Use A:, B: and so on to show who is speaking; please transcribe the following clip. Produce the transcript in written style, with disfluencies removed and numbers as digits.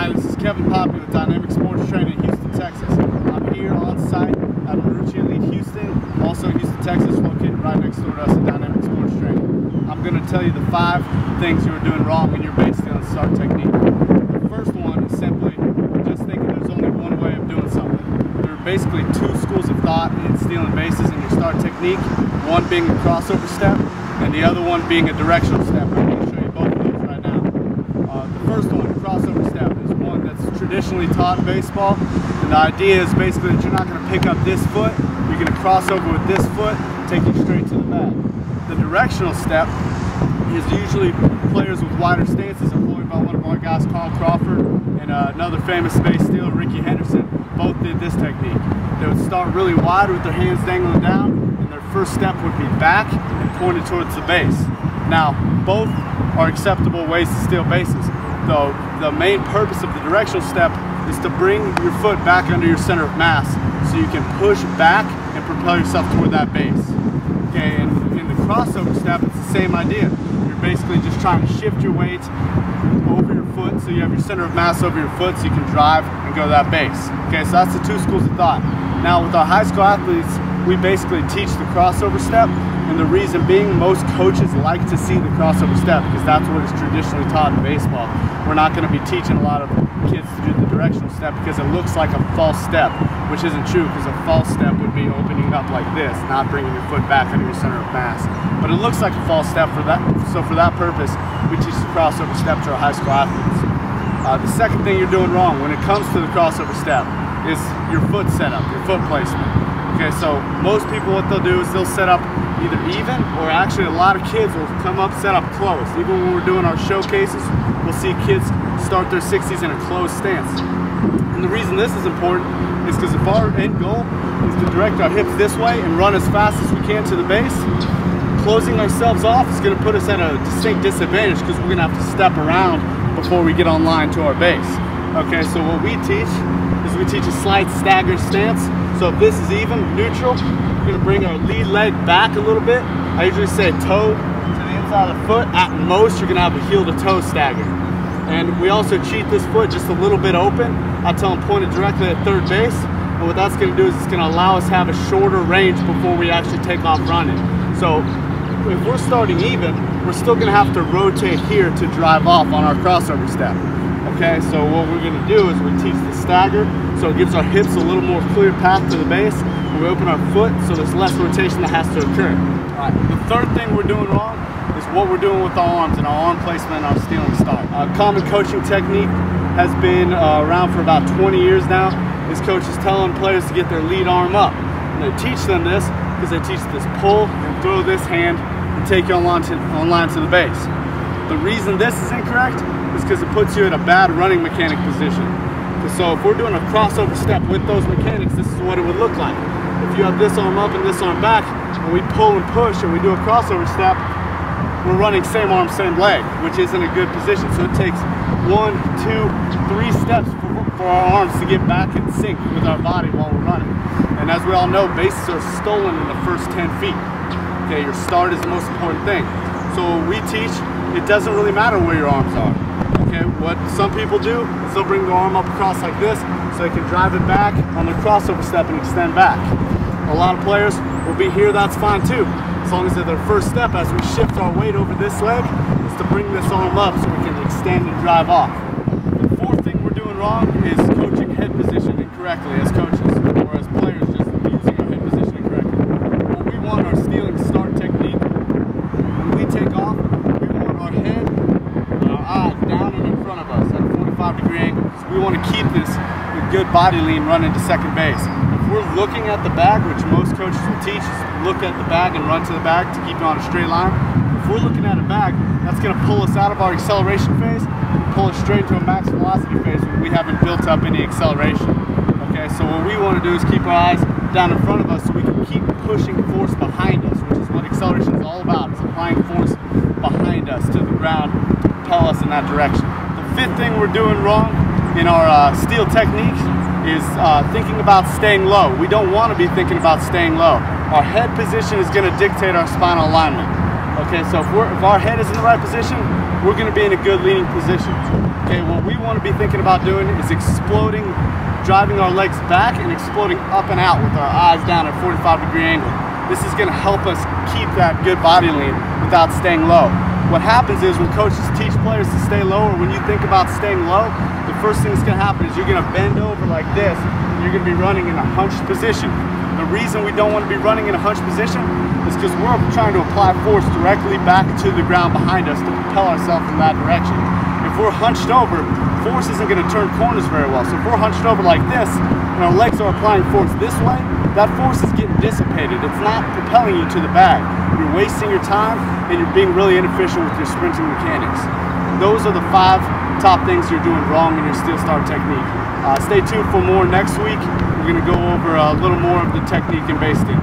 A: Hi, this is Coach Poppe with Dynamic Sports Training in Houston, Texas. I'm here on site at Marucci Elite Houston, also in Houston, Texas, located right next door to us at Dynamic Sports Training. I'm going to tell you the 5 things you are doing wrong in your base stealing start technique. The first one is simply just thinking there's only one way of doing something. There are basically 2 schools of thought in stealing bases in your start technique, one being a crossover step and the other one being a directional step. I'm going to show you both of those right now. The first one, crossover step, is one that's traditionally taught in baseball, and the idea is basically that you're not going to pick up this foot, you're going to cross over with this foot, take you straight to the bag. The directional step is usually players with wider stances employed by one of our guys, Carl Crawford, and another famous base stealer, Ricky Henderson. Both did this technique. They would start really wide with their hands dangling down, and their first step would be back and pointed towards the base. Now, both are acceptable ways to steal bases, though the main purpose of the directional step is to bring your foot back under your center of mass so you can push back and propel yourself toward that base. Okay, and in the crossover step, it's the same idea. You're basically just trying to shift your weight over your foot so you have your center of mass over your foot so you can drive and go to that base. Okay, so that's the 2 schools of thought. Now, with our high school athletes, we basically teach the crossover step, and the reason being most coaches like to see the crossover step because that's what is traditionally taught in baseball. We're not going to be teaching a lot of kids to do the directional step because it looks like a false step, which isn't true because a false step would be opening up like this, not bringing your foot back under your center of mass. But it looks like a false step for that, so for that purpose, we teach the crossover step to our high school athletes. The second thing you're doing wrong when it comes to the crossover step is your foot setup, your foot placement. Okay, so most people, what they'll do is they'll set up either even, or actually a lot of kids will come up set up closed. Even when we're doing our showcases, we'll see kids start their 60s in a closed stance. And the reason this is important is because if our end goal is to direct our hips this way and run as fast as we can to the base, closing ourselves off is going to put us at a distinct disadvantage because we're going to have to step around before we get on line to our base. Okay, so what we teach is we teach a slight stagger stance. So if this is even, neutral, we're going to bring our lead leg back a little bit. I usually say toe to the inside of the foot. At most, you're going to have a heel to toe stagger. And we also cheat this foot just a little bit open. I tell them point it directly at third base. And what that's going to do is it's going to allow us to have a shorter range before we actually take off running. So if we're starting even, we're still going to have to rotate here to drive off on our crossover step. Okay, so what we're going to do is we teach the stagger, so it gives our hips a little more clear path to the base, and we open our foot so there's less rotation that has to occur. All right, the third thing we're doing wrong is what we're doing with our arms and our arm placement and our stealing start. Common coaching technique has been around for about 20 years now. This coach is telling players to get their lead arm up. And they teach them this because they teach this pull and throw this hand and take you on line to the base. The reason this is incorrect is because it puts you in a bad running mechanic position. So if we're doing a crossover step with those mechanics, this is what it would look like. If you have this arm up and this arm back, and we pull and push and we do a crossover step, we're running same arm, same leg, which isn't a good position. So it takes 1, 2, 3 steps for our arms to get back in sync with our body while we're running. And as we all know, bases are stolen in the first 10 feet. Okay, your start is the most important thing. So what we teach, it doesn't really matter where your arms are. Okay, what some people do is they'll bring their arm up across like this so they can drive it back on the crossover step and extend back. A lot of players will be here, that's fine too. As long as their first step as we shift our weight over this leg is to bring this arm up so we can extend and drive off. The fourth thing we're doing wrong is coaching head position incorrectly as coaches, or as players just using our head position incorrectly. What we want our stealing start technique, when we take off, we want our head and our eyes down and in front of us at a 45-degree angle. So we want to keep this with good body lean running to second base. If we're looking at the bag, which most coaches will teach, is look at the bag and run to the bag to keep it on a straight line. If we're looking at a bag, that's going to pull us out of our acceleration phase and pull us straight to a max velocity phase when we haven't built up any acceleration. Okay, so what we want to do is keep our eyes down in front of us so we can keep pushing force behind us, which is what acceleration is all about. It's applying force behind us to the ground to propel us in that direction. The fifth thing we're doing wrong in our steal technique is thinking about staying low. We don't want to be thinking about staying low. Our head position is going to dictate our spinal alignment. Okay, so if our head is in the right position, we're going to be in a good leaning position. Okay, what we want to be thinking about doing is exploding, driving our legs back and exploding up and out with our eyes down at a 45-degree angle. This is going to help us keep that good body lean without staying low. What happens is when coaches teach players to stay low, or when you think about staying low, the first thing that's going to happen is you're going to bend over like this, and you're going to be running in a hunched position. The reason we don't want to be running in a hunched position is because we're trying to apply force directly back to the ground behind us to propel ourselves in that direction. If we're hunched over, force isn't going to turn corners very well. So if we're hunched over like this, and our legs are applying force this way, that force is getting dissipated. It's not propelling you to the bag. You're wasting your time, and you're being really inefficient with your sprinting mechanics. Those are the 5 top things you're doing wrong in your steel start technique. Stay tuned for more next week. We're going to go over a little more of the technique in base steel.